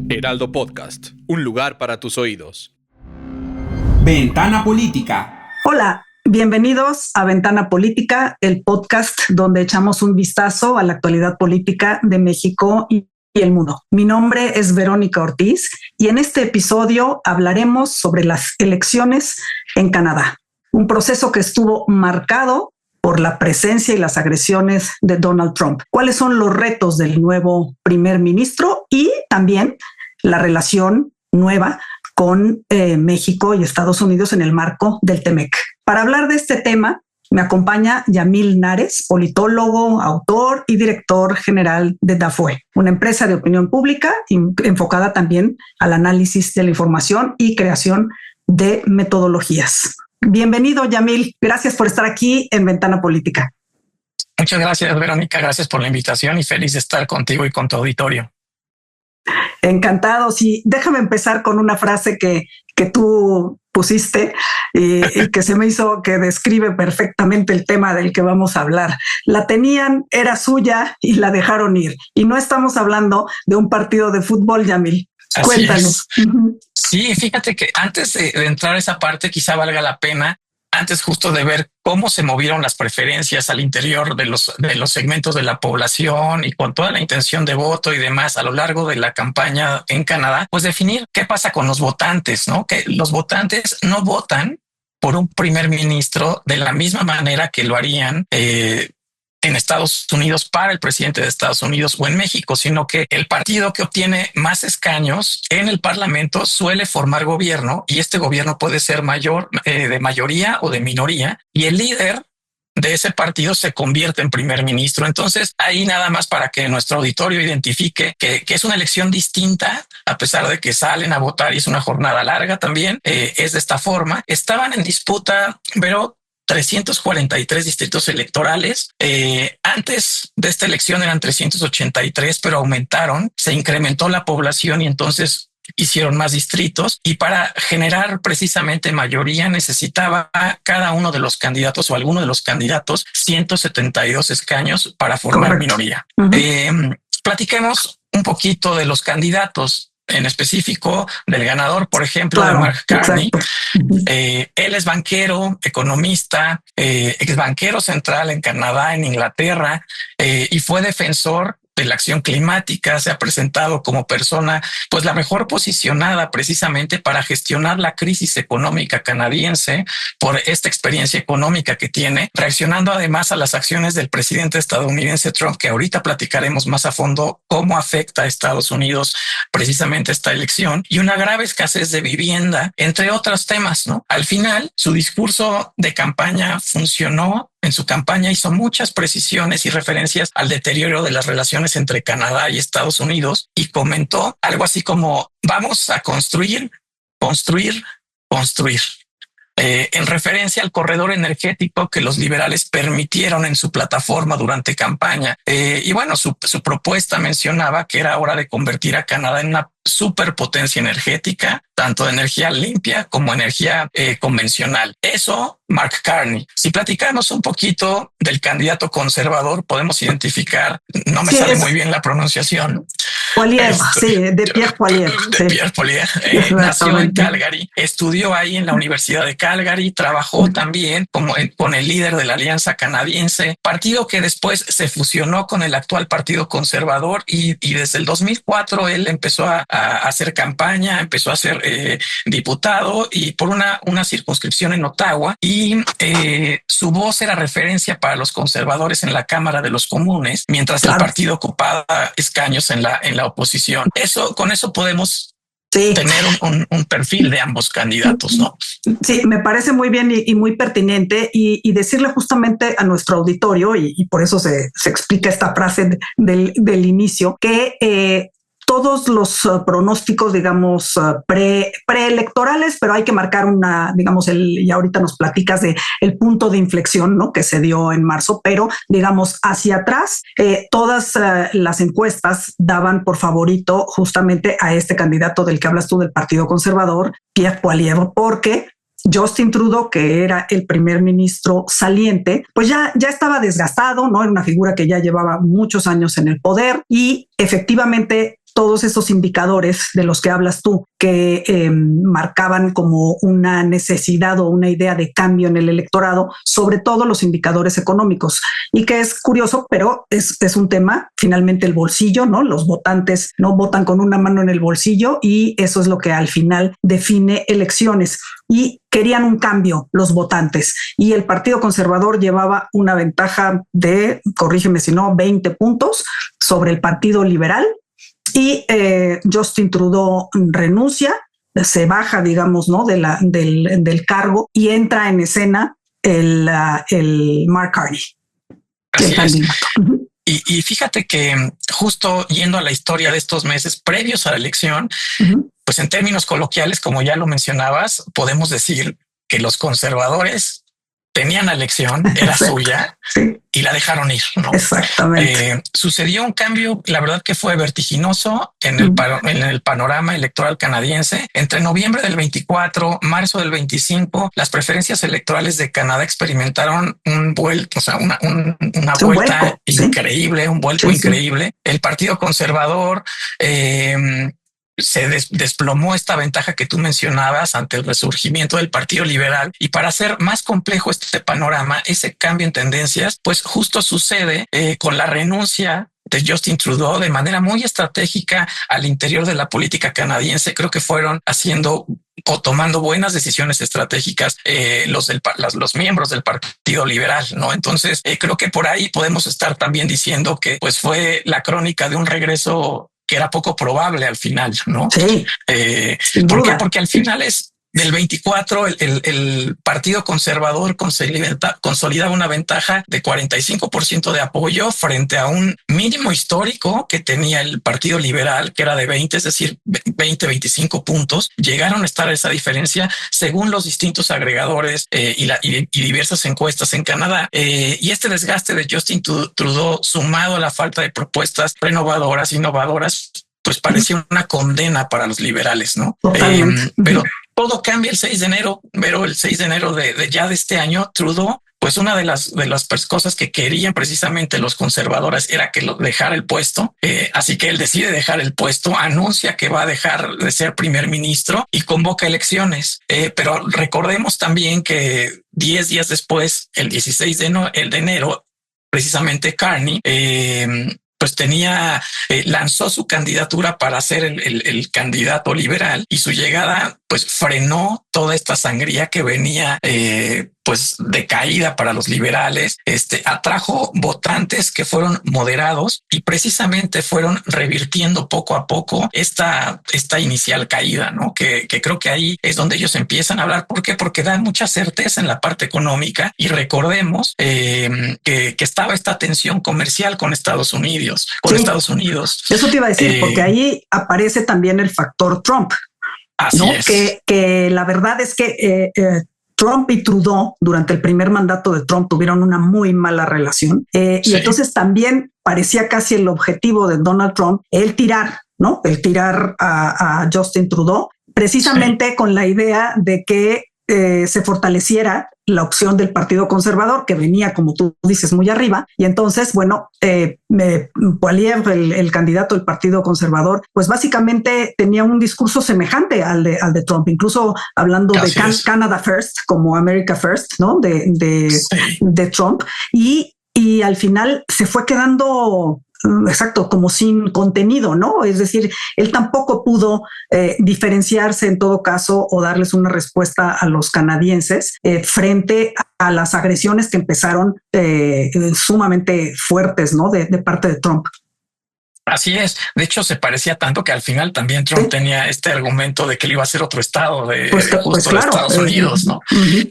Heraldo Podcast, un lugar para tus oídos. Ventana Política. Hola, bienvenidos a Ventana Política, el podcast donde echamos un vistazo a la actualidad política de México y el mundo. Mi nombre es Verónica Ortiz y en este episodio hablaremos sobre las elecciones en Canadá, un proceso que estuvo marcado por la presencia y las agresiones de Donald Trump. ¿Cuáles son los retos del nuevo primer ministro y también la relación nueva con México y Estados Unidos en el marco del TEMEC? Para hablar de este tema, me acompaña Yamil Nares, politólogo, autor y director general de DAFUE, una empresa de opinión pública enfocada también al análisis de la información y creación de metodologías. Bienvenido, Yamil. Gracias por estar aquí en Ventana Política. Muchas gracias, Verónica. Gracias por la invitación y feliz de estar contigo y con tu auditorio. Encantados. Y déjame empezar con una frase que tú pusiste y que se me hizo que describe perfectamente el tema del que vamos a hablar. La tenían, era suya y la dejaron ir. Y no estamos hablando de un partido de fútbol, Yamil. Así Cuéntanos. es. Sí, fíjate que antes de entrar a esa parte, quizá valga la pena, antes justo de ver cómo se movieron las preferencias al interior de los segmentos de la población y con toda la intención de voto y demás a lo largo de la campaña en Canadá, pues definir qué pasa con los votantes, ¿no? Que los votantes no votan por un primer ministro de la misma manera que lo harían en Estados Unidos para el presidente de Estados Unidos o en México, sino que el partido que obtiene más escaños en el Parlamento suele formar gobierno y este gobierno puede ser de mayoría o de minoría y el líder de ese partido se convierte en primer ministro. Entonces, ahí nada más para que nuestro auditorio identifique que es una elección distinta, a pesar de que salen a votar y es una jornada larga también, es de esta forma. Estaban en disputa, pero 343 distritos electorales. Antes de esta elección eran 383, pero aumentaron, se incrementó la población y entonces hicieron más distritos y para generar precisamente mayoría necesitaba cada uno de los candidatos o alguno de los candidatos 172 escaños para formar minoría. Platiquemos un poquito de los candidatos. En específico del ganador, por ejemplo, claro, de Mark Carney. Él es banquero, economista, ex banquero central en Canadá, en Inglaterra, y fue defensor de la acción climática. Se ha presentado como persona pues la mejor posicionada precisamente para gestionar la crisis económica canadiense por esta experiencia económica que tiene, reaccionando además a las acciones del presidente estadounidense Trump, que ahorita platicaremos más a fondo cómo afecta a Estados Unidos precisamente esta elección y una grave escasez de vivienda, entre otros temas, ¿no? Al final, su discurso de campaña funcionó. En su campaña hizo muchas precisiones y referencias al deterioro de las relaciones entre Canadá y Estados Unidos y comentó algo así como vamos a construir. En referencia al corredor energético que los liberales permitieron en su plataforma durante campaña. Y bueno, su propuesta mencionaba que era hora de convertir a Canadá en una superpotencia energética, tanto de energía limpia como energía convencional. Eso, Mark Carney. Si platicamos un poquito del candidato conservador, podemos identificar, no me sale muy bien la pronunciación. Poilievre, de Pierre Poilievre. De Pierre Poilievre. Nació en Calgary, estudió ahí en la Universidad de Calgary, trabajó también con el líder de la Alianza Canadiense, partido que después se fusionó con el actual Partido Conservador y desde el 2004 él empezó a hacer campaña, empezó a ser diputado y por una circunscripción en Ottawa y su voz era referencia para los conservadores en la Cámara de los Comunes, mientras el partido ocupaba escaños en la oposición. Con eso podemos tener un perfil de ambos candidatos, ¿no? Sí, me parece muy bien y muy pertinente y decirle justamente a nuestro auditorio y por eso se explica esta frase del inicio que todos los pronósticos, digamos, preelectorales, pero hay que marcar y ahorita nos platicas de el punto de inflexión, ¿no? Que se dio en marzo, pero digamos hacia atrás, todas las encuestas daban por favorito justamente a este candidato del que hablas tú del Partido Conservador, Pierre Poilievre, porque Justin Trudeau, que era el primer ministro saliente, pues ya estaba desgastado, ¿no? Era una figura que ya llevaba muchos años en el poder y efectivamente todos esos indicadores de los que hablas tú, que marcaban como una necesidad o una idea de cambio en el electorado, sobre todo los indicadores económicos. Y que es curioso, pero es un tema, finalmente el bolsillo, ¿no? Los votantes no votan con una mano en el bolsillo y eso es lo que al final define elecciones. Y querían un cambio los votantes y el Partido Conservador llevaba una ventaja de, corrígeme si no, 20 puntos sobre el Partido Liberal y Justin Trudeau renuncia, se baja, digamos, ¿no? del cargo y entra en escena el Mark Carney. Así es. Y fíjate que justo yendo a la historia de estos meses previos a la elección, pues en términos coloquiales, como ya lo mencionabas, podemos decir que los conservadores tenían la elección, era suya, y la dejaron ir, ¿no? Exactamente. Sucedió un cambio, la verdad que fue vertiginoso en el panorama electoral canadiense. Entre noviembre del 24, marzo del 25, las preferencias electorales de Canadá experimentaron una vuelta increíble, un vuelco increíble. El Partido Conservador se desplomó esta ventaja que tú mencionabas ante el resurgimiento del Partido Liberal. Y para hacer más complejo este panorama, ese cambio en tendencias, pues justo sucede con la renuncia de Justin Trudeau de manera muy estratégica al interior de la política canadiense. Creo que fueron haciendo o tomando buenas decisiones estratégicas los miembros del Partido Liberal, ¿no? Entonces creo que por ahí podemos estar también diciendo que pues fue la crónica de un regreso que era poco probable al final, ¿no? Sí. ¿Por qué? Porque al final es del 24, el Partido Conservador consolidaba una ventaja de 45% de apoyo frente a un mínimo histórico que tenía el Partido Liberal, que era de 20, es decir, 25 puntos. Llegaron a estar esa diferencia según los distintos agregadores y diversas encuestas en Canadá. Y este desgaste de Justin Trudeau, sumado a la falta de propuestas renovadoras, innovadoras, pues parecía una condena para los liberales, ¿no? Pero todo cambia el 6 de enero, pero el 6 de enero de este año, Trudeau, pues una de las cosas que querían precisamente los conservadores era que lo dejara el puesto. Así que él decide dejar el puesto, anuncia que va a dejar de ser primer ministro y convoca elecciones. Pero recordemos también que 10 días después, el 16 de enero, precisamente Carney, pues lanzó su candidatura para ser el candidato liberal y su llegada pues frenó toda esta sangría que venía pues de caída para los liberales. Atrajo votantes que fueron moderados y precisamente fueron revirtiendo poco a poco esta inicial caída, ¿no? Que creo que ahí es donde ellos empiezan a hablar. ¿Por qué? Porque dan mucha certeza en la parte económica y recordemos que estaba esta tensión comercial con Estados Unidos. Eso te iba a decir, porque ahí aparece también el factor Trump. Así ¿no? es. Que la verdad es que Trump y Trudeau durante el primer mandato de Trump tuvieron una muy mala relación y entonces también parecía casi el objetivo de Donald Trump el tirar a Justin Trudeau precisamente con la idea de que se fortaleciera la opción del Partido Conservador, que venía, como tú dices, muy arriba. Y entonces, bueno, Poilievre, el candidato del Partido Conservador, pues básicamente tenía un discurso semejante al de Trump, incluso hablando de Canada First, como America First, ¿no? De Trump. Y al final se fue quedando... Exacto, como sin contenido, ¿no? Es decir, él tampoco pudo diferenciarse en todo caso o darles una respuesta a los canadienses frente a las agresiones que empezaron sumamente fuertes, ¿no? De parte de Trump. Así es. De hecho, se parecía tanto que al final también Trump tenía este argumento de que él iba a ser otro estado de Estados Unidos, ¿no?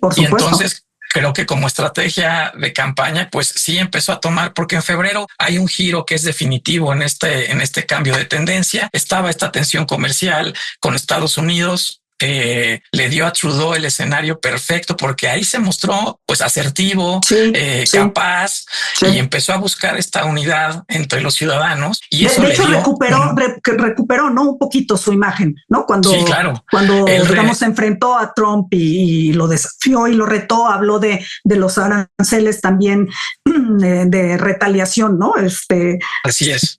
Por supuesto. Y entonces creo que como estrategia de campaña, pues sí empezó a tomar, porque en febrero hay un giro que es definitivo en este cambio de tendencia. Estaba esta tensión comercial con Estados Unidos. le dio a Trudeau el escenario perfecto, porque ahí se mostró pues asertivo, capaz, y empezó a buscar esta unidad entre los ciudadanos. Y eso de le hecho dio recuperó, ¿no? Un poquito su imagen, ¿no? Cuando digamos, se enfrentó a Trump y lo desafió y lo retó, habló de los aranceles también, de retaliación, ¿no? Así es.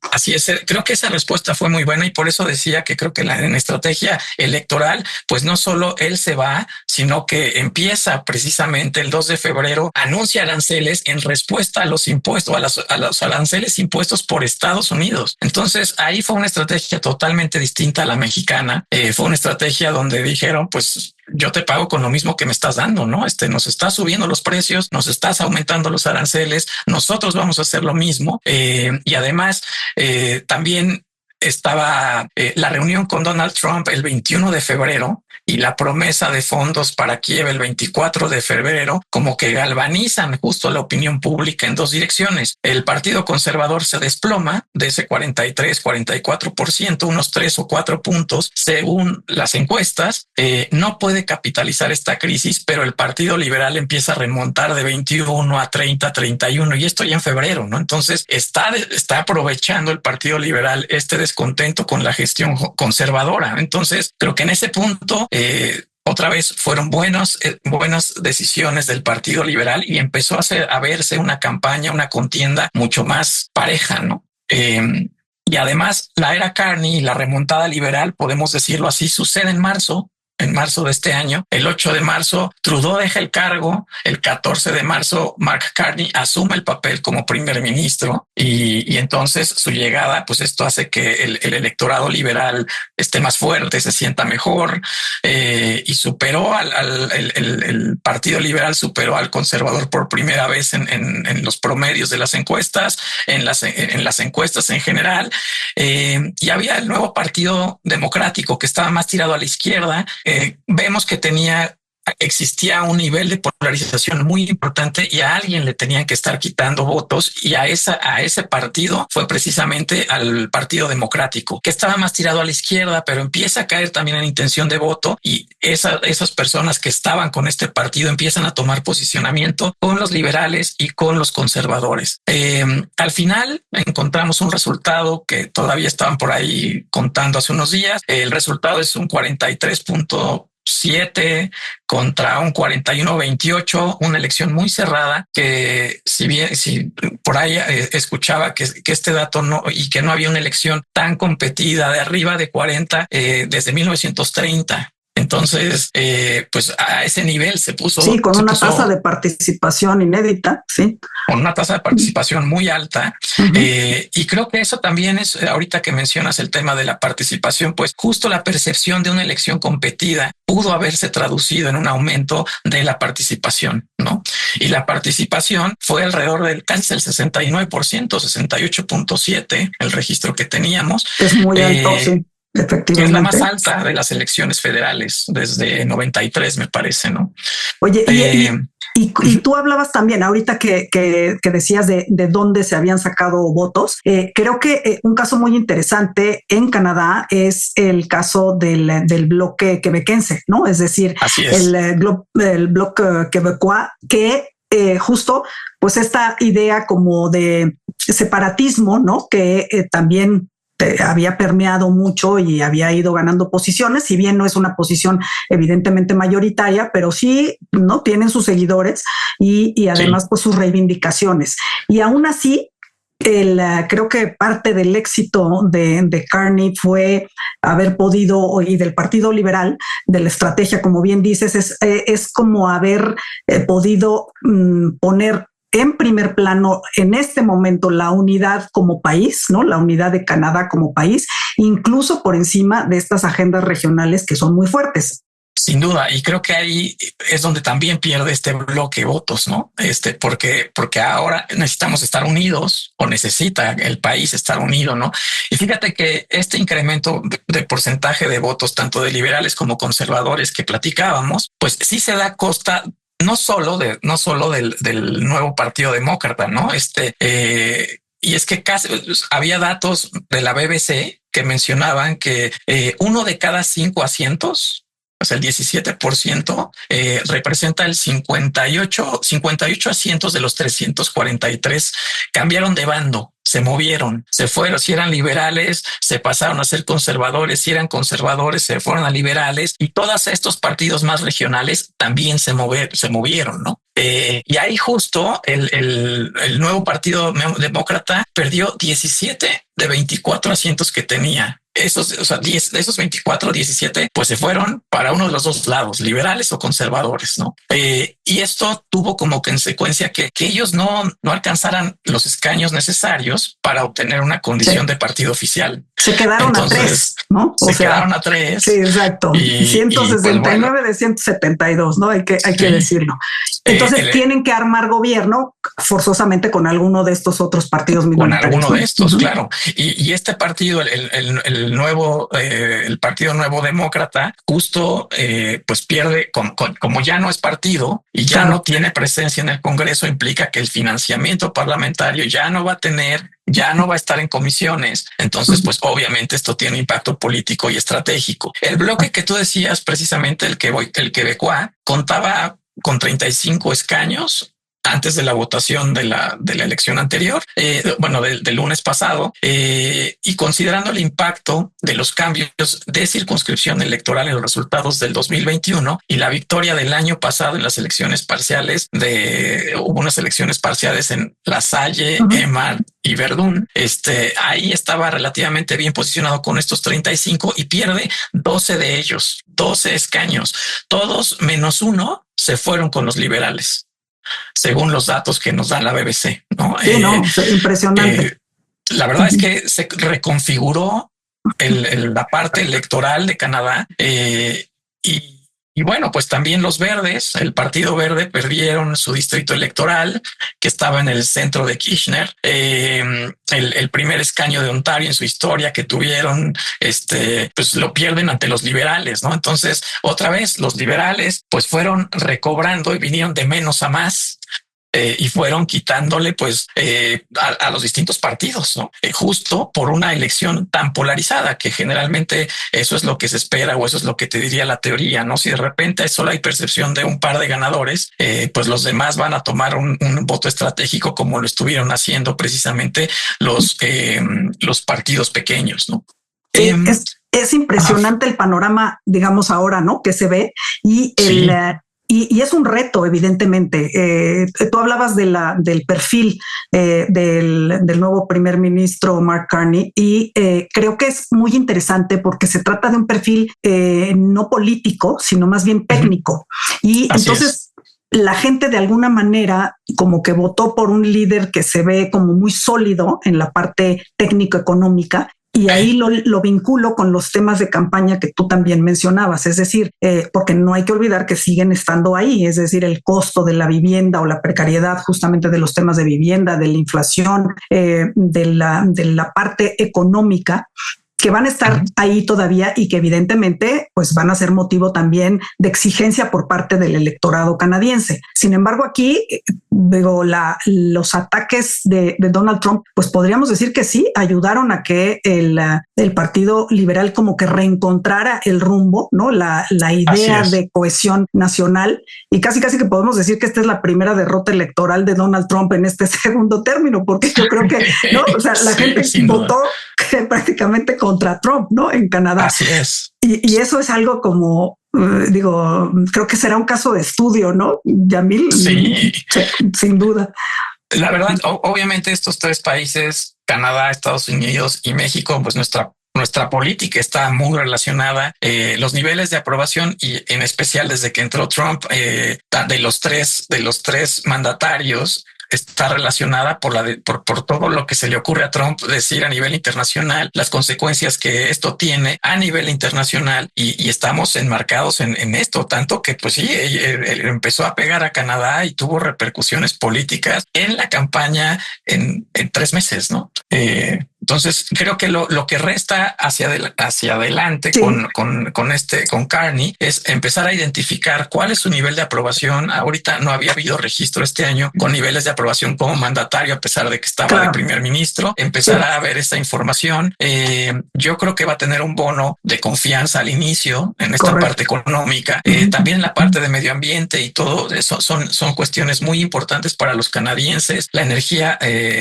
Creo que esa respuesta fue muy buena y por eso decía que creo que en estrategia electoral, pues no solo él se va, sino que empieza precisamente el 2 de febrero, anuncia aranceles en respuesta a los impuestos, a los aranceles impuestos por Estados Unidos. Entonces ahí fue una estrategia totalmente distinta a la mexicana. Fue una estrategia donde dijeron, pues yo te pago con lo mismo que me estás dando, ¿no? Nos estás subiendo los precios, nos estás aumentando los aranceles, nosotros vamos a hacer lo mismo. Y además, también estaba la reunión con Donald Trump el 21 de febrero y la promesa de fondos para Kiev el 24 de febrero, como que galvanizan justo la opinión pública en dos direcciones. El Partido Conservador se desploma de ese 43-44%, unos 3 o 4 puntos según las encuestas. No puede capitalizar esta crisis, pero el Partido Liberal empieza a remontar de 21 a 30, 31 y esto ya en febrero, ¿no? Entonces está aprovechando el Partido Liberal este descontento con la gestión conservadora. Entonces creo que en ese punto otra vez fueron buenas decisiones del Partido Liberal y empezó a verse una campaña, una contienda mucho más pareja, ¿no? Y además la era Carney y la remontada liberal, podemos decirlo así, sucede en marzo de este año. El 8 de marzo, Trudeau deja el cargo. El 14 de marzo, Mark Carney asume el papel como primer ministro y entonces su llegada, pues esto hace que el electorado liberal esté más fuerte, se sienta mejor y superó el Partido Liberal superó al conservador por primera vez en los promedios de las encuestas, en las encuestas en general. Y había el nuevo Partido Democrático que estaba más tirado a la izquierda. Vemos que existía un nivel de polarización muy importante y a alguien le tenían que estar quitando votos y a ese partido fue precisamente al Partido Democrático, que estaba más tirado a la izquierda, pero empieza a caer también en intención de voto y esas personas que estaban con este partido empiezan a tomar posicionamiento con los liberales y con los conservadores. Al final encontramos un resultado que todavía estaban por ahí contando hace unos días. El resultado es un 43.7 contra un 41-28, una elección muy cerrada que si por ahí escuchaba que este dato y que no había una elección tan competida de arriba de 40 desde 1930. Entonces, pues a ese nivel se puso. Sí, con una tasa de participación inédita, sí. Con una tasa de participación muy alta. Y creo que eso también es, ahorita que mencionas el tema de la participación, pues justo la percepción de una elección competida pudo haberse traducido en un aumento de la participación, ¿no? Y la participación fue alrededor del casi el 69%, 68.7%, el registro que teníamos. Es muy alto, sí. Efectivamente. Es la más alta de las elecciones federales desde 93, me parece, ¿no? Oye, y tú hablabas también ahorita que decías de dónde se habían sacado votos. Creo que un caso muy interesante en Canadá es el caso del bloque quebequense, ¿no? Es decir, el bloque quebecois que justo pues esta idea como de separatismo, ¿no? Que también había permeado mucho y había ido ganando posiciones, si bien no es una posición evidentemente mayoritaria, pero sí, ¿no? Tienen sus seguidores y además pues sus reivindicaciones. Y aún así, creo que parte del éxito de Carney fue haber podido, y del Partido Liberal, de la estrategia, como bien dices, es como haber podido poner en primer plano en este momento la unidad como país, ¿no? La unidad de Canadá como país, incluso por encima de estas agendas regionales que son muy fuertes. Sin duda, y creo que ahí es donde también pierde este bloque de votos, ¿no? Porque ahora necesitamos estar unidos, o necesita el país estar unido, ¿no? Y fíjate que este incremento de porcentaje de votos, tanto de liberales como conservadores que platicábamos, pues sí se da a costa no solo del nuevo Partido Demócrata, ¿no? Y es que casi había datos de la BBC que mencionaban que 1 de cada 5 asientos, o sea, el 17%, representa el 58 asientos de los 343. Cambiaron de bando, se movieron, se fueron. Si eran liberales, se pasaron a ser conservadores. Si eran conservadores, se fueron a liberales. Y todos estos partidos más regionales también se movieron, ¿no? Y ahí justo el nuevo Partido Demócrata perdió 17 de 24 asientos que tenía. Esos, o sea, 10 de esos 24, 17, pues se fueron para uno de los dos lados, liberales o conservadores, ¿no? Y esto tuvo como consecuencia que ellos no alcanzaran los escaños necesarios para obtener una condición de partido oficial. Se quedaron a 3, ¿no? Quedaron a 3. Sí, exacto. Y 169 pues, bueno, de 172, ¿no? Hay que decirlo. Entonces tienen que armar gobierno forzosamente con alguno de estos otros partidos minoritarios. Con alguno de estos, claro. Y este partido, el Partido Nuevo Demócrata, justo pues pierde, como ya no es partido y ya no tiene presencia en el Congreso, implica que el financiamiento parlamentario ya no va a estar en comisiones. Entonces, pues obviamente esto tiene impacto político y estratégico. El bloque que tú decías, precisamente el Quebecois, contaba con 35 escaños antes de la votación de la elección anterior, del lunes pasado, y considerando el impacto de los cambios de circunscripción electoral en los resultados del 2021 y la victoria del año pasado en las elecciones parciales, hubo unas elecciones parciales en La Salle, Emar y Verdún. Ahí estaba relativamente bien posicionado con estos 35 y pierde 12 de ellos, 12 escaños, todos menos uno se fueron con los liberales, según los datos que nos da la BBC, ¿no? Sí, impresionante. La verdad es que se reconfiguró la parte electoral de Canadá, y bueno, pues también los verdes, el Partido Verde, perdieron su distrito electoral que estaba en el centro de Kitchener, el primer escaño de Ontario en su historia que tuvieron, pues lo pierden ante los liberales, ¿no? Entonces, otra vez los liberales pues fueron recobrando y vinieron de menos a más. Y fueron quitándole pues a los distintos partidos, ¿no? Justo por una elección tan polarizada, que generalmente eso es lo que se espera, o eso es lo que te diría la teoría, ¿no? Si de repente solo hay percepción de un par de ganadores, pues los demás van a tomar un voto estratégico, como lo estuvieron haciendo precisamente los partidos pequeños, ¿no? Sí, es impresionante el panorama, digamos, ahora, ¿no? Que se ve y Y es un reto, evidentemente. Tú hablabas del perfil del nuevo primer ministro Mark Carney, y creo que es muy interesante porque se trata de un perfil no político, sino más bien técnico. Y así entonces la gente de alguna manera como que votó por un líder que se ve como muy sólido en la parte técnico-económica. Y ahí lo vinculo con los temas de campaña que tú también mencionabas, es decir, porque no hay que olvidar que siguen estando ahí, es decir, el costo de la vivienda o la precariedad justamente de los temas de vivienda, de la inflación, de la parte económica, que van a estar ahí todavía y que evidentemente pues van a ser motivo también de exigencia por parte del electorado canadiense. Sin embargo, aquí digo, los ataques de Donald Trump, pues podríamos decir que sí, ayudaron a que el Partido Liberal como que reencontrara el rumbo, ¿no? La idea de cohesión nacional, y casi que podemos decir que esta es la primera derrota electoral de Donald Trump en este segundo término, porque yo creo que, ¿no? O sea, la gente votó prácticamente contra Trump, ¿no? En Canadá. Así es. Y eso es algo como, digo, creo que será un caso de estudio, ¿no, Yamil? Sí. Sin duda. La verdad, obviamente estos tres países, Canadá, Estados Unidos y México, pues nuestra política está muy relacionada. Los niveles de aprobación, y en especial desde que entró Trump, de los tres mandatarios, está relacionada por todo lo que se le ocurre a Trump decir a nivel internacional, las consecuencias que esto tiene a nivel internacional, y estamos enmarcados en esto, tanto que pues sí, él empezó a pegar a Canadá y tuvo repercusiones políticas en la campaña en 3 meses, ¿no? Entonces creo que lo que resta hacia adelante sí, con Carney es empezar a identificar cuál es su nivel de aprobación. Ahorita no había habido registro este año con niveles de aprobación como mandatario, a pesar de que estaba de primer ministro. Empezar a ver esta información. Yo creo que va a tener un bono de confianza al inicio en esta parte económica. También la parte de medio ambiente y todo eso son cuestiones muy importantes para los canadienses. La energía,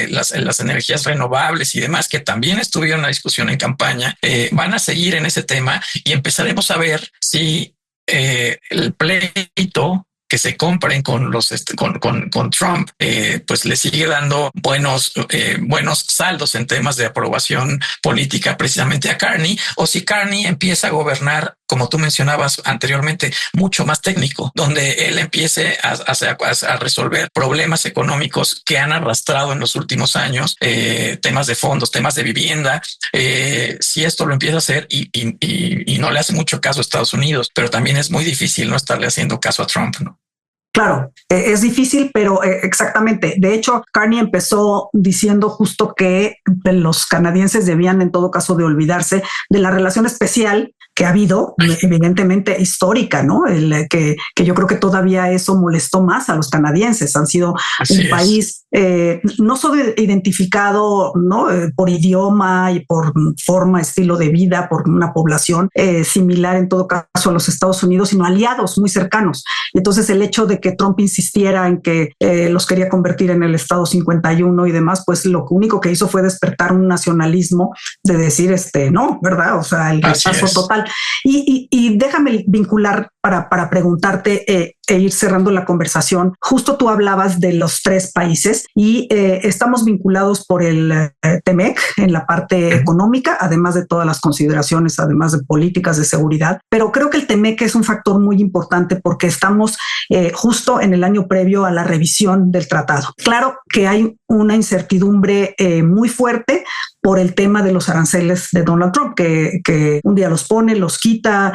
las energías renovables y demás, que también estuvieron en la discusión en campaña, van a seguir en ese tema y empezaremos a ver si el pleito que se compren con Trump, pues le sigue dando buenos saldos en temas de aprobación política precisamente a Carney, o si Carney empieza a gobernar, como tú mencionabas anteriormente, mucho más técnico, donde él empiece a resolver problemas económicos que han arrastrado en los últimos años, temas de fondos, temas de vivienda. Si esto lo empieza a hacer y no le hace mucho caso a Estados Unidos, pero también es muy difícil no estarle haciendo caso a Trump, ¿no? Claro, es difícil, pero exactamente. De hecho, Carney empezó diciendo justo que los canadienses debían, en todo caso, de olvidarse de la relación especial que ha habido, evidentemente histórica, ¿no? Que yo creo que todavía eso molestó más a los canadienses. Han sido un país no solo identificado, ¿no? Por idioma y por forma, estilo de vida, por una población similar en todo caso a los Estados Unidos, sino aliados muy cercanos. Entonces el hecho de que Trump insistiera en que los quería convertir en el Estado 51 y demás, pues lo único que hizo fue despertar un nacionalismo de decir, no, ¿verdad? O sea, el rechazo total. Y déjame vincular para preguntarte e ir cerrando la conversación. Justo tú hablabas de los tres países y estamos vinculados por el TEMEC en la parte económica, además de todas las consideraciones, además de políticas de seguridad. Pero creo que el TEMEC es un factor muy importante porque estamos justo en el año previo a la revisión del tratado. Claro que hay una incertidumbre muy fuerte por el tema de los aranceles de Donald Trump, que un día los pone, los quita,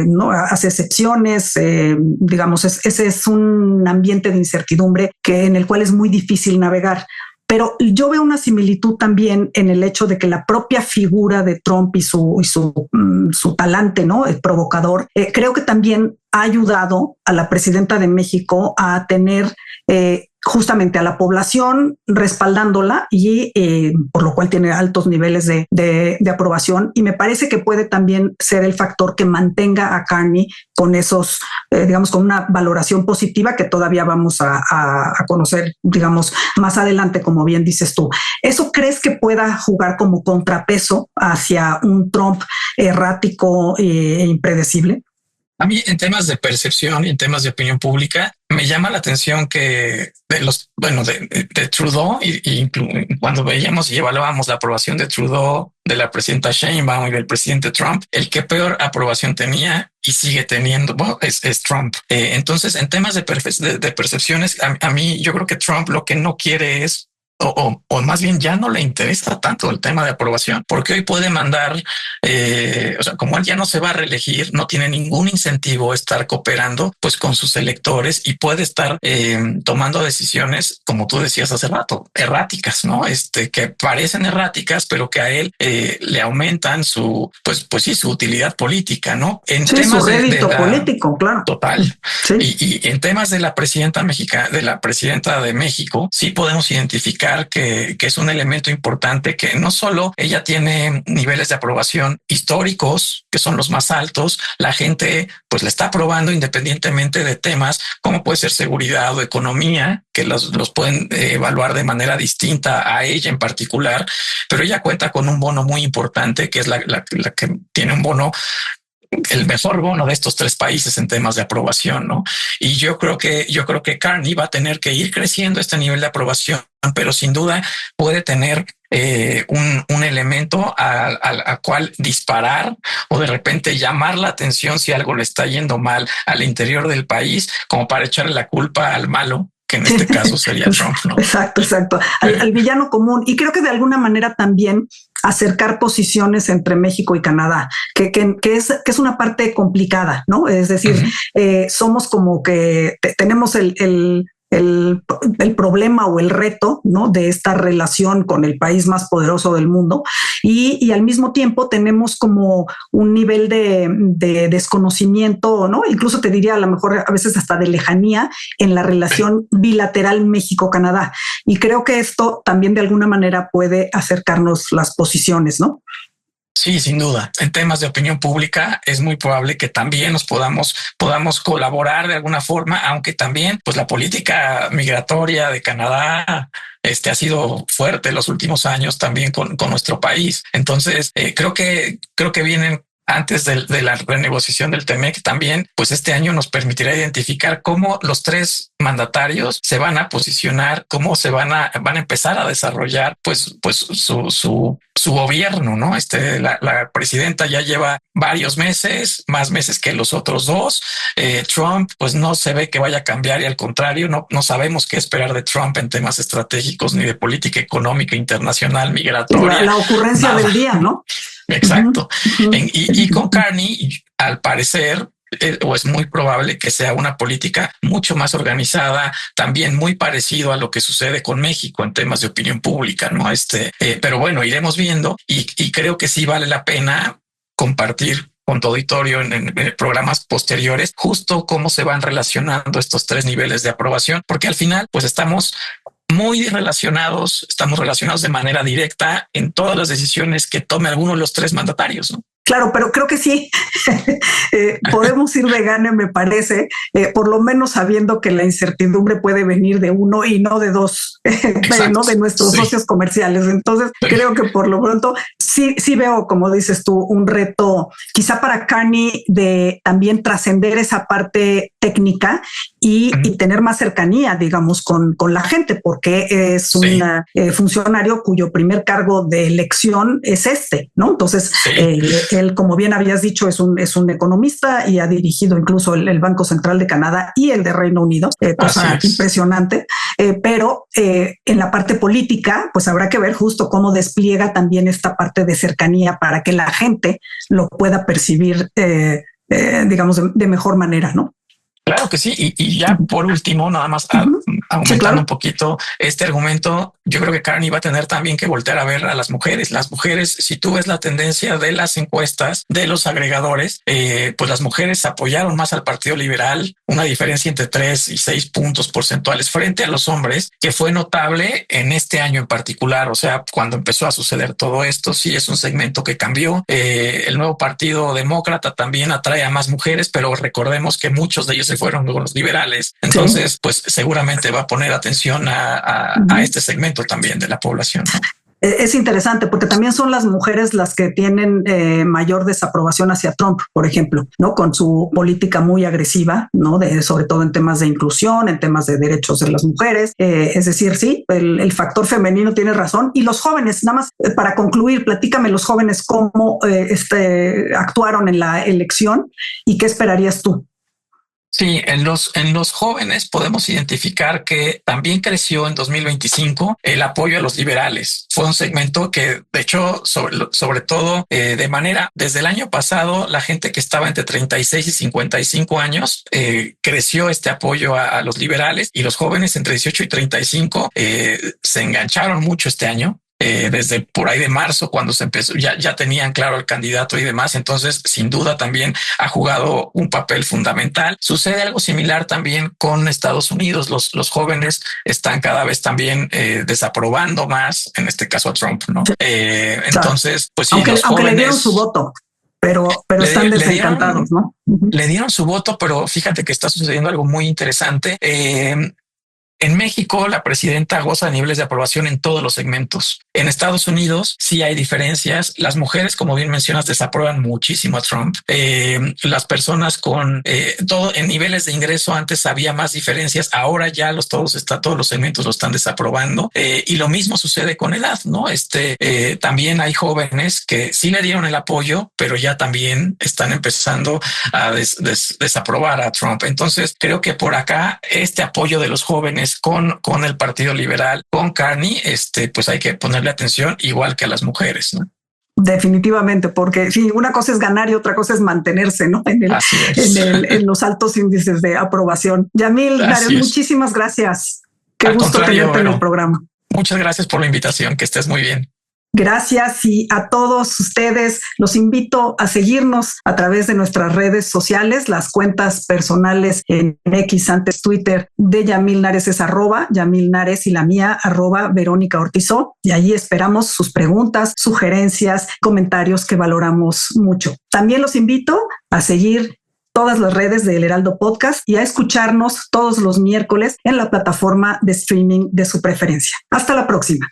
no hace excepciones, digamos, ese es un ambiente de incertidumbre en el cual es muy difícil navegar. Pero yo veo una similitud también en el hecho de que la propia figura de Trump y su talante, ¿no? El provocador, creo que también ha ayudado a la presidenta de México a tener justamente a la población respaldándola y por lo cual tiene altos niveles de aprobación, y me parece que puede también ser el factor que mantenga a Carney con esos, digamos, con una valoración positiva que todavía vamos a conocer, digamos, más adelante, como bien dices tú. ¿Eso crees que pueda jugar como contrapeso hacia un Trump errático e impredecible? A mí, en temas de percepción y en temas de opinión pública, me llama la atención que de Trudeau y cuando veíamos y evaluábamos la aprobación de Trudeau, de la presidenta Sheinbaum y del presidente Trump, el que peor aprobación tenía y sigue teniendo es Trump. Entonces, en temas de percepciones, a mí yo creo que Trump lo que no quiere es, o más bien ya no le interesa tanto el tema de aprobación, porque hoy puede mandar, o sea, como él ya no se va a reelegir, no tiene ningún incentivo estar cooperando pues con sus electores y puede estar tomando decisiones, como tú decías hace rato, erráticas, ¿no? Que parecen erráticas, pero que a él le aumentan su utilidad política, ¿no? En temas su rédito político, claro. Total. Sí. Y en temas de la presidenta mexicana, de la presidenta de México, sí podemos identificar que es un elemento importante, que no solo ella tiene niveles de aprobación históricos, que son los más altos, la gente pues le está aprobando independientemente de temas como puede ser seguridad o economía, que los pueden evaluar de manera distinta a ella en particular, pero ella cuenta con un bono muy importante, que es la que tiene un bono, el mejor bono de estos tres países en temas de aprobación, ¿no? Y yo creo que Carney va a tener que ir creciendo este nivel de aprobación, pero sin duda puede tener un elemento al cual disparar o de repente llamar la atención si algo le está yendo mal al interior del país, como para echarle la culpa al malo, que en este caso sería Trump, ¿no? Exacto. Al villano común. Y creo que de alguna manera también acercar posiciones entre México y Canadá, que es una parte complicada, ¿no? Es decir, somos como que tenemos el el problema o el reto, ¿no?, de esta relación con el país más poderoso del mundo, y al mismo tiempo tenemos como un nivel de desconocimiento, ¿no?, incluso te diría a lo mejor a veces hasta de lejanía en la relación bilateral México-Canadá. Y creo que esto también de alguna manera puede acercarnos las posiciones, ¿no? Sí, sin duda. En temas de opinión pública es muy probable que también nos podamos colaborar de alguna forma, aunque también pues la política migratoria de Canadá ha sido fuerte en los últimos años también con nuestro país. Entonces creo que vienen antes de la renegociación del TEMEC también, pues este año nos permitirá identificar cómo los tres mandatarios se van a posicionar, cómo se van a empezar a desarrollar pues su gobierno, ¿no? La presidenta ya lleva varios meses, más meses que los otros dos. Trump, pues no se ve que vaya a cambiar y al contrario, no sabemos qué esperar de Trump en temas estratégicos ni de política económica internacional, migratoria. La ocurrencia del día, ¿no? Exacto. Y con Carney, al parecer, o es muy probable que sea una política mucho más organizada, también muy parecido a lo que sucede con México en temas de opinión pública, ¿no? Pero bueno, iremos viendo y creo que sí vale la pena compartir con tu auditorio en programas posteriores justo cómo se van relacionando estos tres niveles de aprobación, porque al final pues estamos relacionados de manera directa en todas las decisiones que tome alguno de los tres mandatarios, ¿no? Claro, pero creo que sí podemos ir de gane, me parece, por lo menos sabiendo que la incertidumbre puede venir de uno y no de dos, ¿no?, de nuestros socios comerciales. Entonces, creo que por lo pronto sí veo, como dices tú, un reto quizá para Carney de también trascender esa parte técnica y tener más cercanía, digamos, con la gente, porque es un funcionario cuyo primer cargo de elección es ¿no? Entonces, él, como bien habías dicho, es un economista y ha dirigido incluso el Banco Central de Canadá y el de Reino Unido, cosa impresionante. Pero en la parte política, pues habrá que ver justo cómo despliega también esta parte de cercanía para que la gente lo pueda percibir, digamos, de mejor manera, ¿no? Claro que sí. Y ya por último, nada más aumentando un poquito este argumento, yo creo que Carney va a tener también que voltear a ver a las mujeres. Las mujeres, si tú ves la tendencia de las encuestas de los agregadores, pues las mujeres apoyaron más al Partido Liberal, una diferencia entre 3 y 6 puntos porcentuales frente a los hombres, que fue notable en este año en particular. O sea, cuando empezó a suceder todo esto, sí es un segmento que cambió. El nuevo Partido Demócrata también atrae a más mujeres, pero recordemos que muchos de ellos se fueron con los liberales. Entonces, pues seguramente va a poner atención a este segmento también de la población, ¿no? Es interesante porque también son las mujeres las que tienen mayor desaprobación hacia Trump, por ejemplo, ¿no? Con su política muy agresiva, ¿no? Sobre todo en temas de inclusión, en temas de derechos de las mujeres. Es decir, sí, el factor femenino tiene razón. Y los jóvenes, nada más para concluir, platícame los jóvenes cómo actuaron en la elección y qué esperarías tú. Sí, en los jóvenes podemos identificar que también creció en 2025 el apoyo a los liberales. Fue un segmento que, de hecho, sobre todo de manera, desde el año pasado, la gente que estaba entre 36 y 55 años creció este apoyo a los liberales, y los jóvenes entre 18 y 35 se engancharon mucho este año. Desde por ahí de marzo, cuando se empezó, ya tenían claro el candidato y demás. Entonces, sin duda, también ha jugado un papel fundamental. Sucede algo similar también con Estados Unidos. Los jóvenes están cada vez también desaprobando más, en este caso a Trump, ¿no? Entonces, pues sí, aunque le dieron su voto, pero están desencantados, ¿no? Le dieron su voto, pero fíjate que está sucediendo algo muy interesante. En México, la presidenta goza de niveles de aprobación en todos los segmentos. En Estados Unidos sí hay diferencias. Las mujeres, como bien mencionas, desaprueban muchísimo a Trump. Las personas con todo en niveles de ingreso, antes había más diferencias. Ahora ya todos los segmentos lo están desaprobando. Y lo mismo sucede con edad, ¿no? También hay jóvenes que sí le dieron el apoyo, pero ya también están empezando a desaprobar a Trump. Entonces, creo que por acá este apoyo de los jóvenes con el Partido Liberal, con Carney, pues hay que ponerle atención igual que a las mujeres, ¿no? Definitivamente, porque sí, una cosa es ganar y otra cosa es mantenerse, ¿no? En los altos índices de aprobación. Yamil Nares, muchísimas gracias. Qué gusto tenerte en el programa. Muchas gracias por la invitación, que estés muy bien. Gracias, y a todos ustedes los invito a seguirnos a través de nuestras redes sociales. Las cuentas personales en X, antes Twitter, de Yamil Nares es @Yamil Nares y la mía @Verónica Ortizó. Y allí esperamos sus preguntas, sugerencias, comentarios que valoramos mucho. También los invito a seguir todas las redes de El Heraldo Podcast y a escucharnos todos los miércoles en la plataforma de streaming de su preferencia. Hasta la próxima.